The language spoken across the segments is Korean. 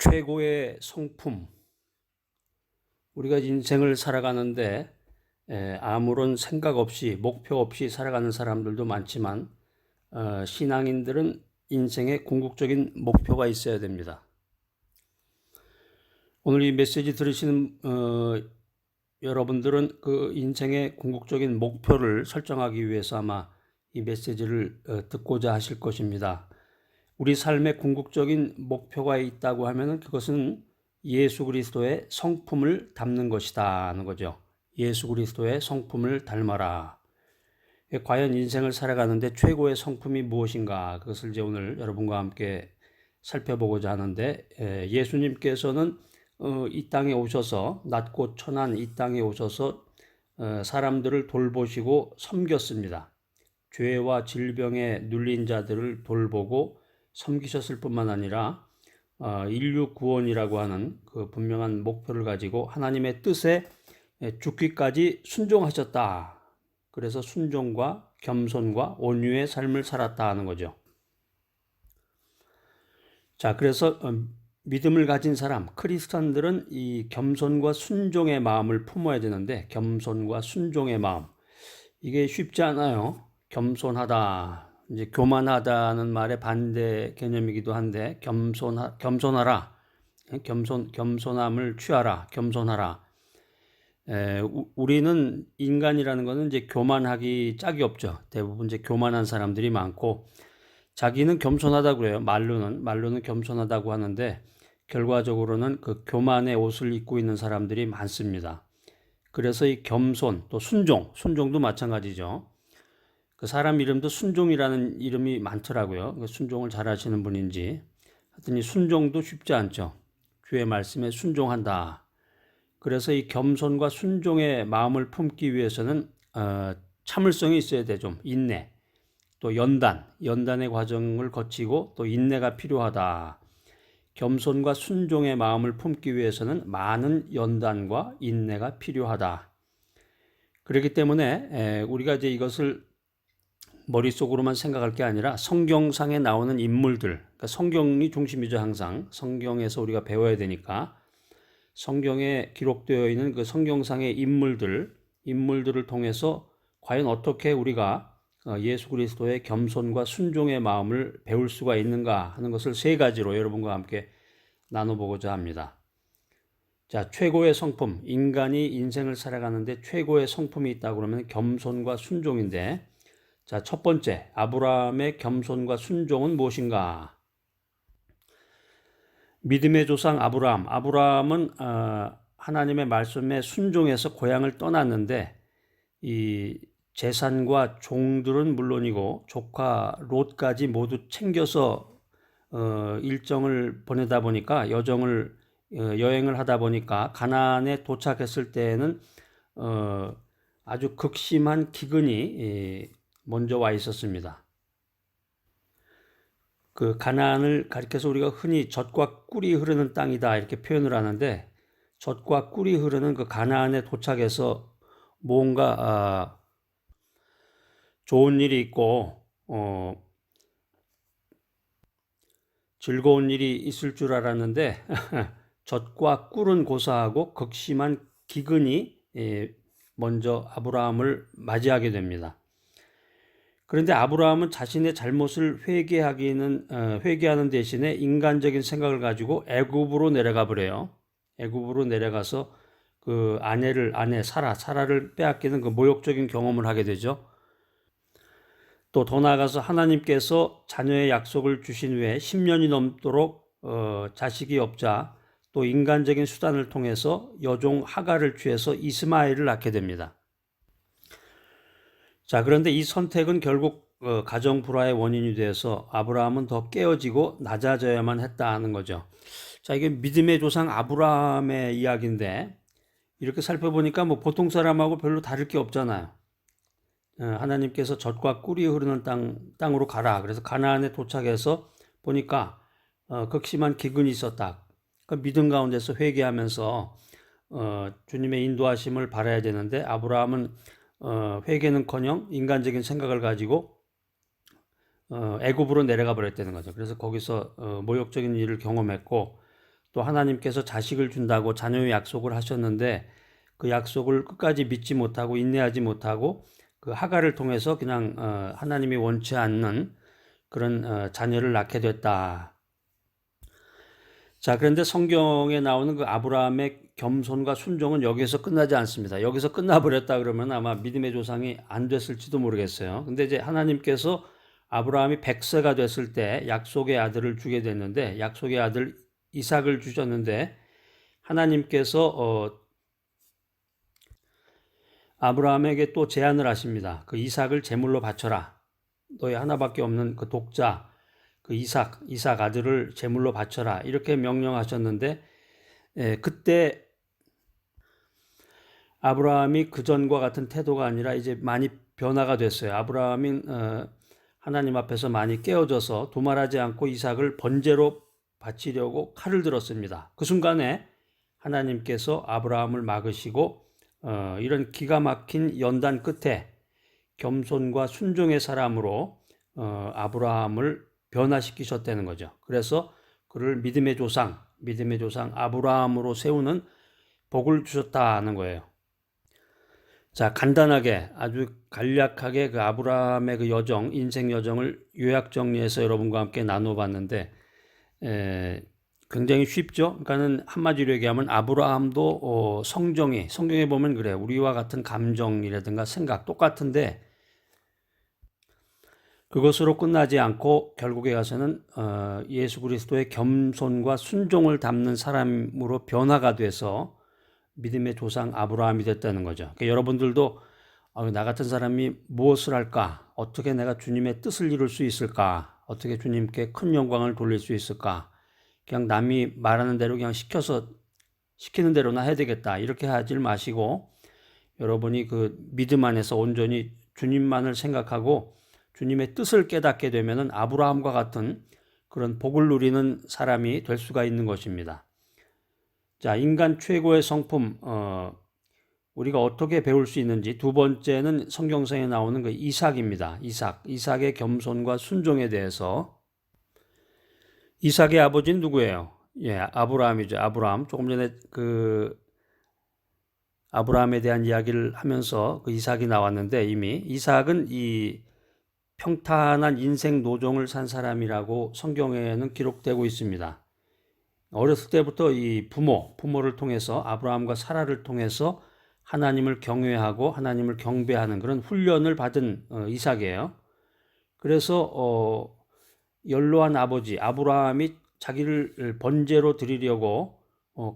최고의 성품. 우리가 인생을 살아가는데 아무런 생각 없이 목표 없이 살아가는 사람들도 많지만 신앙인들은 인생에 궁극적인 목표가 있어야 됩니다. 오늘 이 메시지 들으시는 여러분들은 그 인생의 궁극적인 목표를 설정하기 위해서 아마 이 메시지를 듣고자 하실 것입니다. 우리 삶의 궁극적인 목표가 있다고 하면 그것은 예수 그리스도의 성품을 닮는 것이다 하는 거죠. 예수 그리스도의 성품을 닮아라. 과연 인생을 살아가는데 최고의 성품이 무엇인가? 그것을 이제 오늘 여러분과 함께 살펴보고자 하는데, 예수님께서는 이 땅에 오셔서, 낮고 천한 이 땅에 오셔서 사람들을 돌보시고 섬겼습니다. 죄와 질병에 눌린 자들을 돌보고 섬기셨을 뿐만 아니라 인류 구원이라고 하는 그 분명한 목표를 가지고 하나님의 뜻에 죽기까지 순종하셨다. 그래서 순종과 겸손과 온유의 삶을 살았다 하는 거죠. 자, 그래서 믿음을 가진 사람, 크리스찬들은 이 겸손과 순종의 마음을 품어야 되는데, 겸손과 순종의 마음, 이게 쉽지 않아요. 겸손하다, 이제 교만하다는 말의 반대 개념이기도 한데, 겸손하라, 겸손함을 취하라, 겸손하라. 우리는 인간이라는 것은 이제 교만하기 짝이 없죠. 대부분 이제 교만한 사람들이 많고, 자기는 겸손하다고 그래요. 말로는 겸손하다고 하는데, 결과적으로는 그 교만의 옷을 입고 있는 사람들이 많습니다. 그래서 이 겸손, 또 순종도 마찬가지죠. 그 사람 이름도 순종이라는 이름이 많더라고요. 순종을 잘 하시는 분인지. 하여튼 이 순종도 쉽지 않죠. 주의 말씀에 순종한다. 그래서 이 겸손과 순종의 마음을 품기 위해서는 참을성이 있어야 돼. 좀 인내, 또 연단의 과정을 거치고 또 인내가 필요하다. 겸손과 순종의 마음을 품기 위해서는 많은 연단과 인내가 필요하다. 그렇기 때문에 우리가 이제 이것을 머릿속으로만 생각할 게 아니라 성경상에 나오는 인물들, 그러니까 성경이 중심이죠. 항상 성경에서 우리가 배워야 되니까 성경에 기록되어 있는 그 성경상의 인물들을 통해서 과연 어떻게 우리가 예수 그리스도의 겸손과 순종의 마음을 배울 수가 있는가 하는 것을 세 가지로 여러분과 함께 나눠보고자 합니다. 자, 최고의 성품, 인간이 인생을 살아가는데 최고의 성품이 있다고 그러면 겸손과 순종인데, 자, 첫 번째, 아브라함의 겸손과 순종은 무엇인가? 믿음의 조상 아브라함은 하나님의 말씀에 순종해서 고향을 떠났는데, 이 재산과 종들은 물론이고 조카 롯까지 모두 챙겨서 일정을 보내다 보니까 여행을 하다 보니까 가나안에 도착했을 때에는 아주 극심한 기근이 먼저 와 있었습니다. 그 가나안을 가리켜서 우리가 흔히 젖과 꿀이 흐르는 땅이다 이렇게 표현을 하는데, 젖과 꿀이 흐르는 그 가나안에 도착해서 뭔가 좋은 일이 있고 즐거운 일이 있을 줄 알았는데 젖과 꿀은 고사하고 극심한 기근이 먼저 아브라함을 맞이하게 됩니다. 그런데 아브라함은 자신의 잘못을 회개하는 대신에 인간적인 생각을 가지고 애굽으로 내려가 버려요. 애굽으로 내려가서 그 아내 사라를 빼앗기는 그 모욕적인 경험을 하게 되죠. 또 더 나아가서 하나님께서 자녀의 약속을 주신 후에 10년이 넘도록 자식이 없자 또 인간적인 수단을 통해서 여종 하갈을 취해서 이스마엘을 낳게 됩니다. 자, 그런데 이 선택은 결국 가정 불화의 원인이 되어서 아브라함은 더 깨어지고 낮아져야만 했다 하는 거죠. 자, 이게 믿음의 조상 아브라함의 이야기인데, 이렇게 살펴보니까 뭐 보통 사람하고 별로 다를 게 없잖아요. 하나님께서 젖과 꿀이 흐르는 땅으로 가라. 그래서 가나안에 도착해서 보니까 극심한 기근이 있었다. 그러니까 믿음 가운데서 회개하면서 주님의 인도하심을 바라야 되는데, 아브라함은 회개는커녕 인간적인 생각을 가지고 애굽으로 내려가 버렸다는 거죠. 그래서 거기서 모욕적인 일을 경험했고, 또 하나님께서 자식을 준다고 자녀의 약속을 하셨는데 그 약속을 끝까지 믿지 못하고 인내하지 못하고 그 하갈을 통해서 그냥 하나님이 원치 않는 그런 자녀를 낳게 됐다. 자, 그런데 성경에 나오는 그 아브라함의 겸손과 순종은 여기서 끝나지 않습니다. 여기서 끝나버렸다 그러면 아마 믿음의 조상이 안 됐을지도 모르겠어요. 근데 이제 하나님께서 아브라함이 100세가 됐을 때 약속의 아들을 주게 됐는데 약속의 아들 이삭을 주셨는데 하나님께서 아브라함에게 또 제안을 하십니다. 그 이삭을 제물로 바쳐라. 너희 하나밖에 없는 그 독자 그 이삭 아들을 제물로 바쳐라. 이렇게 명령하셨는데 그때 아브라함이 그전과 같은 태도가 아니라 이제 많이 변화가 됐어요. 아브라함이 하나님 앞에서 많이 깨어져서 도말하지 않고 이삭을 번제로 바치려고 칼을 들었습니다. 그 순간에 하나님께서 아브라함을 막으시고 이런 기가 막힌 연단 끝에 겸손과 순종의 사람으로 아브라함을 변화시키셨다는 거죠. 그래서 그를 믿음의 조상 아브라함으로 세우는 복을 주셨다는 거예요. 자, 간단하게 아주 간략하게 그 아브라함의 그 여정, 인생 여정을 요약 정리해서 여러분과 함께 나눠봤는데 굉장히 쉽죠. 그러니까는 한마디로 얘기하면 아브라함도 성경에 보면 그래요. 우리와 같은 감정이라든가 생각 똑같은데 그것으로 끝나지 않고 결국에 가서는 예수 그리스도의 겸손과 순종을 담는 사람으로 변화가 돼서 믿음의 조상 아브라함이 됐다는 거죠. 그러니까 여러분들도 나 같은 사람이 무엇을 할까? 어떻게 내가 주님의 뜻을 이룰 수 있을까? 어떻게 주님께 큰 영광을 돌릴 수 있을까? 그냥 남이 말하는 대로 그냥 시키는 대로나 해야 되겠다. 이렇게 하지 마시고 여러분이 그 믿음 안에서 온전히 주님만을 생각하고 주님의 뜻을 깨닫게 되면은 아브라함과 같은 그런 복을 누리는 사람이 될 수가 있는 것입니다. 자, 인간 최고의 성품, 우리가 어떻게 배울 수 있는지 두 번째는 성경성에 나오는 그 이삭입니다. 이삭의 겸손과 순종에 대해서. 이삭의 아버지는 누구예요? 예, 아브라함이죠. 아브라함. 조금 전에 그 아브라함에 대한 이야기를 하면서 그 이삭이 나왔는데 이미 이삭은 이 평탄한 인생 노정을 산 사람이라고 성경에는 기록되고 있습니다. 어렸을 때부터 이 부모를 통해서 아브라함과 사라를 통해서 하나님을 경외하고 하나님을 경배하는 그런 훈련을 받은 이삭이에요. 그래서 연로한 아버지 아브라함이 자기를 번제로 드리려고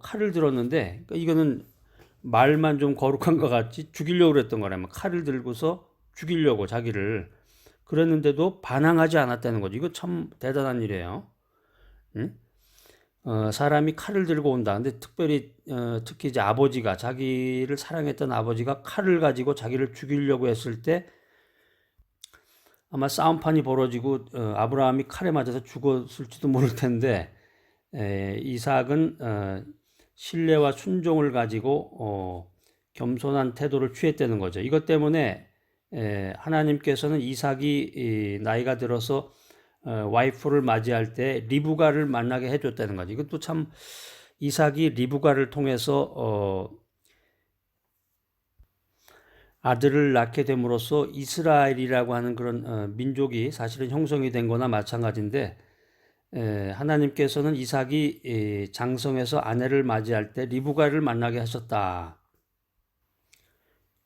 칼을 들었는데 이거는 말만 좀 거룩한 것 같지 죽이려고 그랬던 거라면 칼을 들고서 죽이려고 자기를 그랬는데도 반항하지 않았다는 거죠. 이거 참 대단한 일이에요. 응? 사람이 칼을 들고 온다. 근데 특히 이제 아버지가 자기를 사랑했던 아버지가 칼을 가지고 자기를 죽이려고 했을 때 아마 싸움판이 벌어지고 아브라함이 칼에 맞아서 죽었을지도 모를 텐데 이삭은 신뢰와 순종을 가지고 겸손한 태도를 취했다는 거죠. 이것 때문에 하나님께서는 이삭이 나이가 들어서 와이프를 맞이할 때 리브가를 만나게 해줬다는 거죠. 이것도 참 이삭이 리브가를 통해서 아들을 낳게 됨으로써 이스라엘이라고 하는 그런 민족이 사실은 형성이 된 거나 마찬가지인데 하나님께서는 이삭이 장성해서 아내를 맞이할 때 리브가를 만나게 하셨다.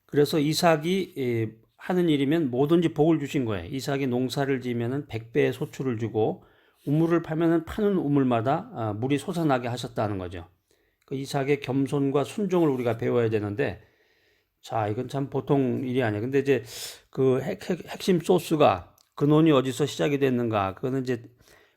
그래서 이삭이 하는 일이면 뭐든지 복을 주신 거예요. 이삭이 농사를 지으면 100배의 소출을 주고 우물을 파면 파는 우물마다 물이 솟아나게 하셨다는 거죠. 그 이삭의 겸손과 순종을 우리가 배워야 되는데 자, 이건 참 보통 일이 아니에요. 근데 이제 그 핵심 소스가 근원이 어디서 시작이 됐는가? 그거는 이제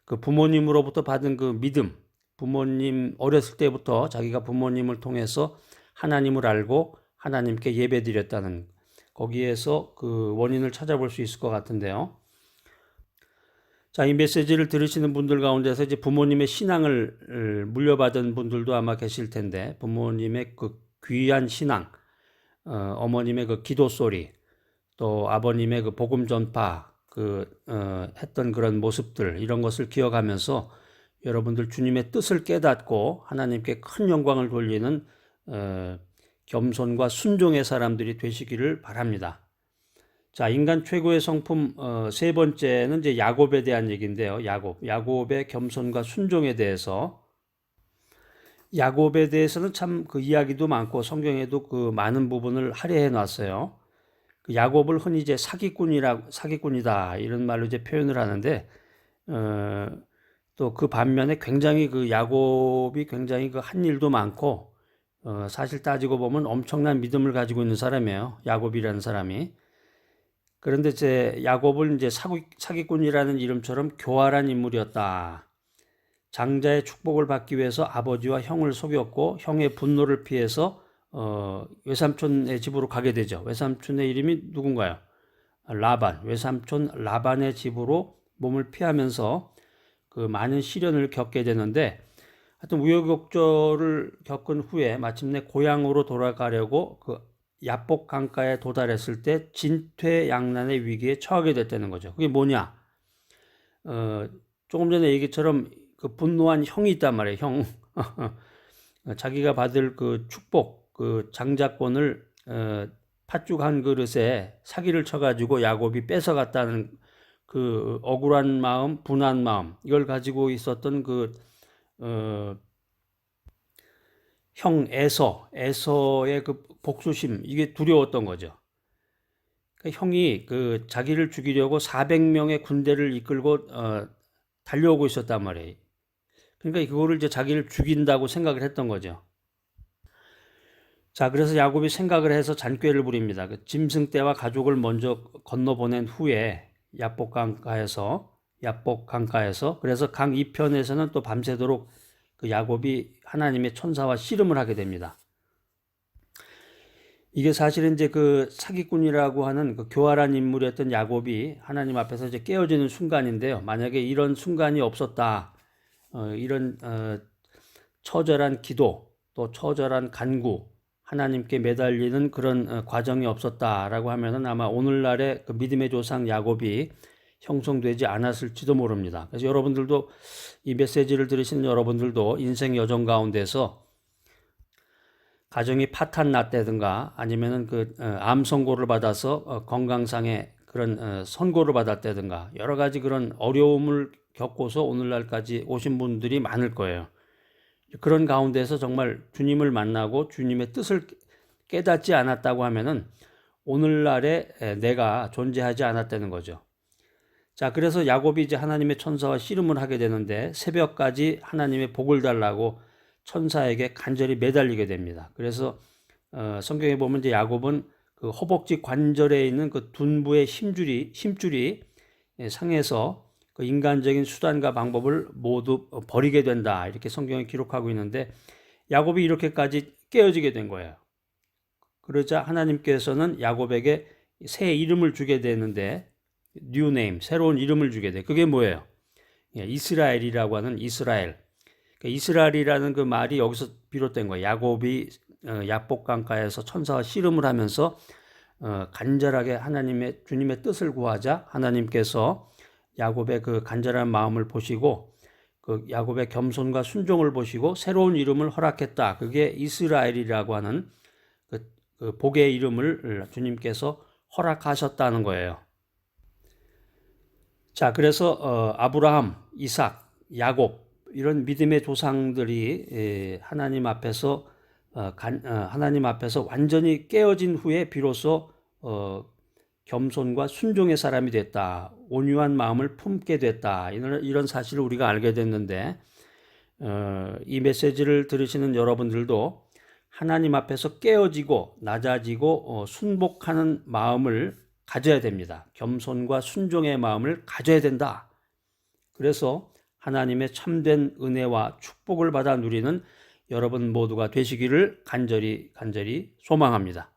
그 부모님으로부터 받은 그 믿음, 부모님 어렸을 때부터 자기가 부모님을 통해서 하나님을 알고 하나님께 예배드렸다는 거기에서 그 원인을 찾아볼 수 있을 것 같은데요. 자, 이 메시지를 들으시는 분들 가운데서 이제 부모님의 신앙을 물려받은 분들도 아마 계실 텐데 부모님의 그 귀한 신앙, 어머님의 그 기도 소리, 또 아버님의 그 복음 전파, 했던 그런 모습들 이런 것을 기억하면서 여러분들 주님의 뜻을 깨닫고 하나님께 큰 영광을 돌리는 겸손과 순종의 사람들이 되시기를 바랍니다. 자, 인간 최고의 성품 세 번째는 이제 야곱에 대한 얘기인데요. 야곱의 겸손과 순종에 대해서. 야곱에 대해서는 참 그 이야기도 많고 성경에도 그 많은 부분을 할애해 놨어요. 그 야곱을 흔히 이제 사기꾼이다 이런 말로 이제 표현을 하는데 또 그 반면에 굉장히 그 야곱이 굉장히 그 한 일도 많고 사실 따지고 보면 엄청난 믿음을 가지고 있는 사람이에요. 야곱이라는 사람이. 그런데 이제 야곱을 이제 사기꾼이라는 이름처럼 교활한 인물이었다. 장자의 축복을 받기 위해서 아버지와 형을 속였고 형의 분노를 피해서 외삼촌의 집으로 가게 되죠. 외삼촌의 이름이 누군가요? 라반. 외삼촌 라반의 집으로 몸을 피하면서 그 많은 시련을 겪게 되는데 하여튼 우여곡절을 겪은 후에 마침내 고향으로 돌아가려고 그 야복 강가에 도달했을 때 진퇴양난의 위기에 처하게 됐다는 거죠. 그게 뭐냐? 조금 전에 얘기처럼 그 분노한 형이 있단 말이에요. 형. 자기가 받을 그 축복, 그 장자권을 팥죽 한 그릇에 사기를 쳐가지고 야곱이 뺏어갔다는 그 억울한 마음, 분한 마음, 이걸 가지고 있었던 그 형 에서의 그 복수심, 이게 두려웠던 거죠. 그러니까 형이 그 자기를 죽이려고 400명의 군대를 이끌고 달려오고 있었단 말이에요. 그러니까 그거를 이제 자기를 죽인다고 생각을 했던 거죠. 자, 그래서 야곱이 생각을 해서 잔꾀를 부립니다. 그 짐승떼와 가족을 먼저 건너보낸 후에 야복 강가에서 그래서 강 이편에서는 또 밤새도록 그 야곱이 하나님의 천사와 씨름을 하게 됩니다. 이게 사실은 이제 그 사기꾼이라고 하는 그 교활한 인물이었던 야곱이 하나님 앞에서 이제 깨어지는 순간인데요. 만약에 이런 순간이 없었다, 이런 처절한 기도, 또 처절한 간구, 하나님께 매달리는 그런 과정이 없었다라고 하면은 아마 오늘날의 그 믿음의 조상 야곱이 형성되지 않았을지도 모릅니다. 그래서 여러분들도 이 메시지를 들으시는 여러분들도 인생 여정 가운데서 가정이 파탄 났다든가 아니면은 그 암 선고를 받아서 건강상의 그런 선고를 받았다든가 여러 가지 그런 어려움을 겪고서 오늘날까지 오신 분들이 많을 거예요. 그런 가운데서 정말 주님을 만나고 주님의 뜻을 깨닫지 않았다고 하면은 오늘날에 내가 존재하지 않았다는 거죠. 자, 그래서 야곱이 이제 하나님의 천사와 씨름을 하게 되는데 새벽까지 하나님의 복을 달라고 천사에게 간절히 매달리게 됩니다. 그래서 성경에 보면 이제 야곱은 그 허벅지 관절에 있는 그 둔부의 힘줄이 상해서 그 인간적인 수단과 방법을 모두 버리게 된다. 이렇게 성경에 기록하고 있는데 야곱이 이렇게까지 깨어지게 된 거예요. 그러자 하나님께서는 야곱에게 새 이름을 주게 되는데 new name, 새로운 이름을 주게 돼. 그게 뭐예요? 이스라엘이라고 하는 이스라엘. 그러니까 이스라엘이라는 그 말이 여기서 비롯된 거예요. 야곱이 야복 강가에서 천사와 씨름을 하면서 간절하게 주님의 뜻을 구하자 하나님께서 야곱의 그 간절한 마음을 보시고 그 야곱의 겸손과 순종을 보시고 새로운 이름을 허락했다. 그게 이스라엘이라고 하는 그 복의 이름을 주님께서 허락하셨다는 거예요. 자, 그래서 아브라함, 이삭, 야곱 이런 믿음의 조상들이 하나님 앞에서 완전히 깨어진 후에 비로소 겸손과 순종의 사람이 됐다. 온유한 마음을 품게 됐다. 이런 사실을 우리가 알게 됐는데 이 메시지를 들으시는 여러분들도 하나님 앞에서 깨어지고 낮아지고 순복하는 마음을 가져야 됩니다. 겸손과 순종의 마음을 가져야 된다. 그래서 하나님의 참된 은혜와 축복을 받아 누리는 여러분 모두가 되시기를 간절히 소망합니다.